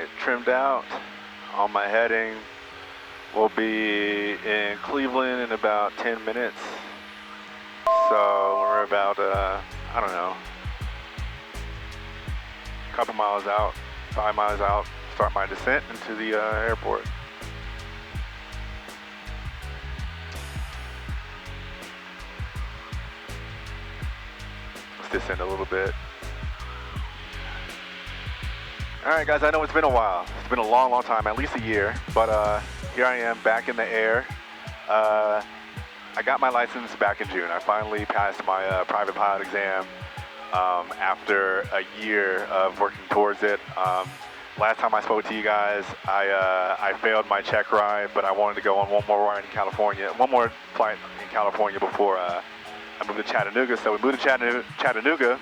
right, trimmed out on my heading. We'll be in Cleveland in about 10 minutes. So we're about, I don't know, a couple miles out, 5 miles out, start my descent into the airport. Let's descend a little bit. All right, guys, I know it's been a while. It's been a long, long time, at least a year, but here I am back in the air. I got my license back in June. I finally passed my private pilot exam after a year of working towards it. Last time I spoke to you guys, I failed my check ride, but I wanted to go on one more ride in California, one more flight in California before I moved to Chattanooga. So we moved to Chattanooga.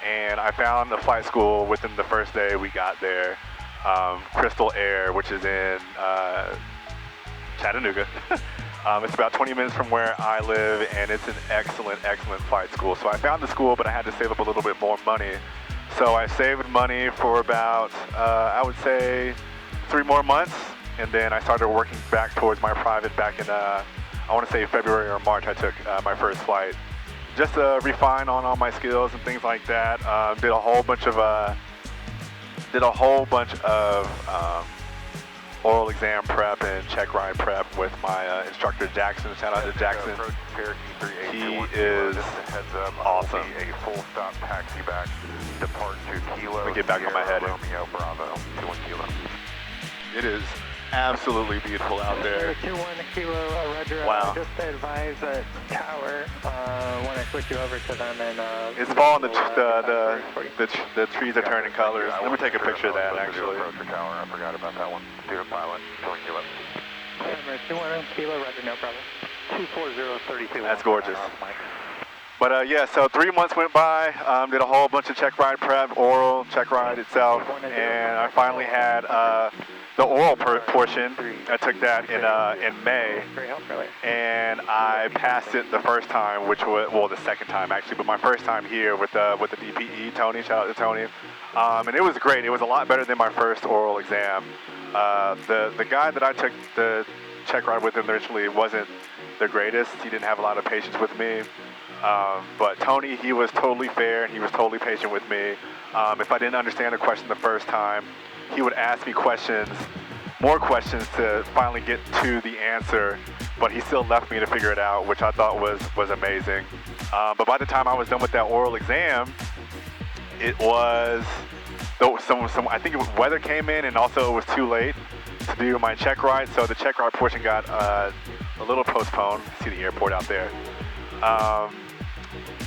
And I found a flight school within the first day we got there, Crystal Air, which is in Chattanooga. It's about 20 minutes from where I live, and it's an excellent, excellent flight school. So I found the school, but I had to save up a little bit more money. So I saved money for about, I would say, 3 more months, and then I started working back towards my private back in, I want to say February or March. I took my first flight. Just to refine on all my skills and things like that. Did a whole bunch of oral exam prep and check ride prep with my instructor Jackson. Shout out to Jackson. He is awesome. A full stop taxi back. Depart to Kilo. Let me get back on my head. Romeo Bravo 21 Kilo. It is absolutely beautiful out there. 21 Kilo, Roger. Wow. Just to advise tower when I switch you over to them and. It's falling. The trees are turning colors. Let me take a picture of that actually. Approach the tower. I forgot about that one. Zero pilot. 20 Kilo. Number 21 Kilo, Roger. No problem. 24032. That's gorgeous. But yeah, so 3 months went by, did a whole bunch of check ride prep, oral, check ride itself, and I finally had the oral portion. I took that in May, and I passed it the first time, which was, well, the second time actually, but my first time here with the DPE, Tony, shout out to Tony, and it was great. It was a lot better than my first oral exam. The guy that I took the check ride with initially wasn't the greatest. He didn't have a lot of patience with me. But Tony, he was totally fair and he was totally patient with me. If I didn't understand a question the first time, he would ask me more questions to finally get to the answer, but he still left me to figure it out, which I thought was amazing. But by the time I was done with that oral exam, it was, I think weather came in, and also it was too late to do my check ride, so the check ride portion got a little postponed. See the airport out there.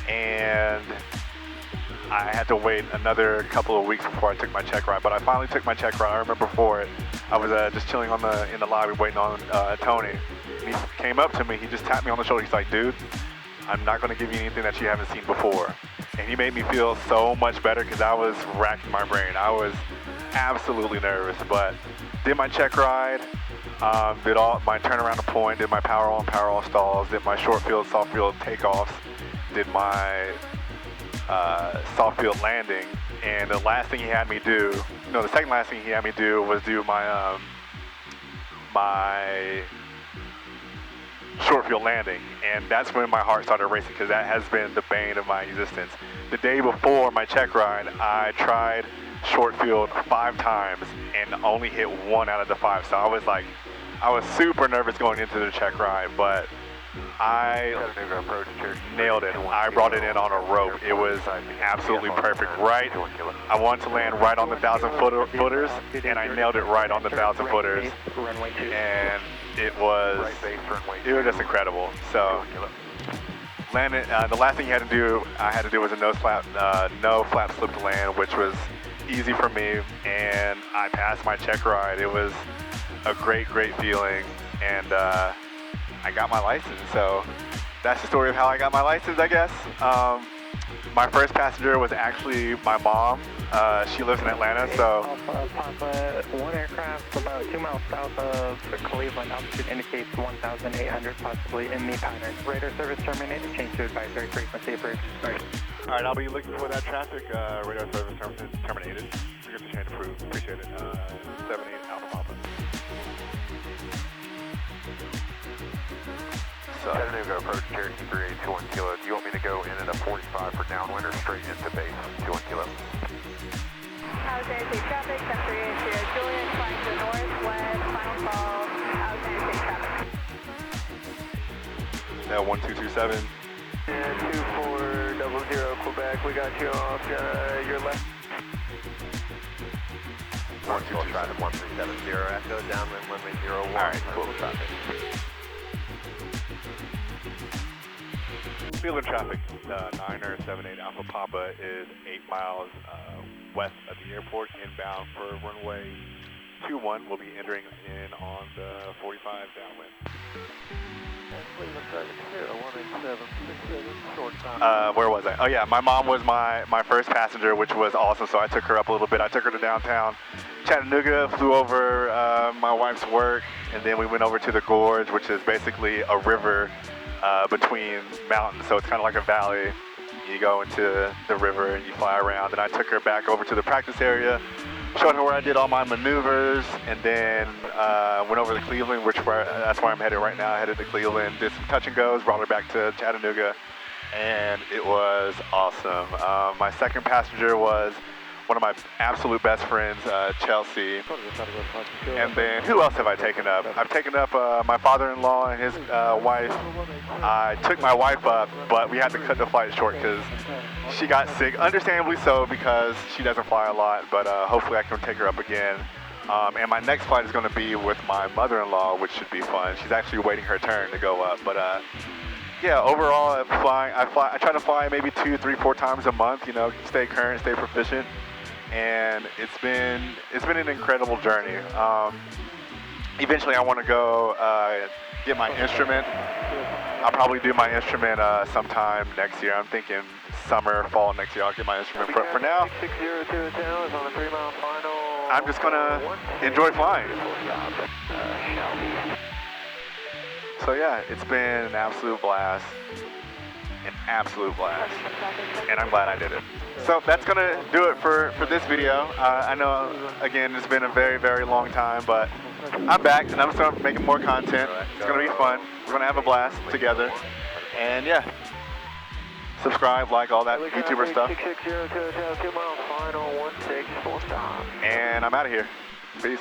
And I had to wait another couple of weeks before I took my check ride, but I finally took my check ride. I remember before it, I was just chilling in the lobby waiting on Tony. And he came up to me, he just tapped me on the shoulder. He's like, dude, I'm not going to give you anything that you haven't seen before. And he made me feel so much better because I was racking my brain. I was absolutely nervous, but did my check ride, did all my turnaround to point, did my power on, power off stalls, did my short field, soft field takeoffs, did my soft field landing, and the last thing he had me do, the second last thing he had me do was do my my short field landing, and that's when my heart started racing because that has been the bane of my existence. The day before my check ride, I tried short field 5 times and only hit 1 out of the 5, so I was super nervous going into the check ride, but I nailed it. I brought it in on a rope. It was absolutely perfect. Right, I wanted to land right on the 1,000-footers, and I nailed it right on the 1,000-footers, and it was just incredible. So, landed. The last thing I had to do was a no flap slip to land, which was easy for me, and I passed my check ride. It was a great, great feeling, and I got my license. So that's the story of how I got my license, I guess. My first passenger was actually my mom. She lives in Atlanta, so. Alpha Papa, one aircraft about 2 miles south of Cleveland. Altitude indicates 1,800, possibly in the pattern. Radar service terminated. Change to advisory frequency approved. Sorry. All right, I'll be looking for that traffic. Radar service terminated. Frequency change approved. Appreciate it. 78 Alpha Papa. Chattanooga approach Cherokee 3821 kilo. Do you want me to go in at a 45 for downwind or straight into base 21 kilo? Alexander State traffic, 1038 Juliet, flying to the northwest, final call, Alexander State traffic. Now 1227. Yeah, 2400 Quebec, we got you off your left. 112 traffic 1370, echo downwind runway 01. Alright, cool. Traffic. Cleveland traffic, 978 Alpha Papa is 8 miles west of the airport, inbound for runway 21. We'll be entering in on the 45 downwind. Where was I? Oh yeah, my mom was my first passenger, which was awesome, so I took her up a little bit. I took her to downtown Chattanooga, flew over my wife's work, and then we went over to the gorge, which is basically a river between mountains, so it's kind of like a valley. You go into the river and you fly around, and I took her back over to the practice area, showed her where I did all my maneuvers, and then went over to Cleveland, that's where I'm headed right now. I headed to Cleveland, did some touch and goes, brought her back to Chattanooga, and it was awesome. My second passenger was one of my absolute best friends, Chelsea. And then who else have I taken up? I've taken up my father-in-law and his wife. I took my wife up, but we had to cut the flight short because she got sick, understandably so, because she doesn't fly a lot, but hopefully I can take her up again. And my next flight is going to be with my mother-in-law, which should be fun. She's actually waiting her turn to go up, but yeah, overall, I try to fly maybe 2, 3, 4 times a month, you know, stay current, stay proficient. And it's been an incredible journey. Eventually I want to go get my instrument. I'll probably do my instrument sometime next year. I'm thinking summer, fall next year I'll get my instrument. But for now, I'm just gonna enjoy flying. So yeah, it's been an absolute blast. And I'm glad I did it. So that's gonna do it for this video. I know, again, it's been a very, very long time, but I'm back and I'm just gonna make more content. It's gonna be fun. We're gonna have a blast together. And yeah, subscribe, like all that YouTuber stuff. And I'm out of here. Peace.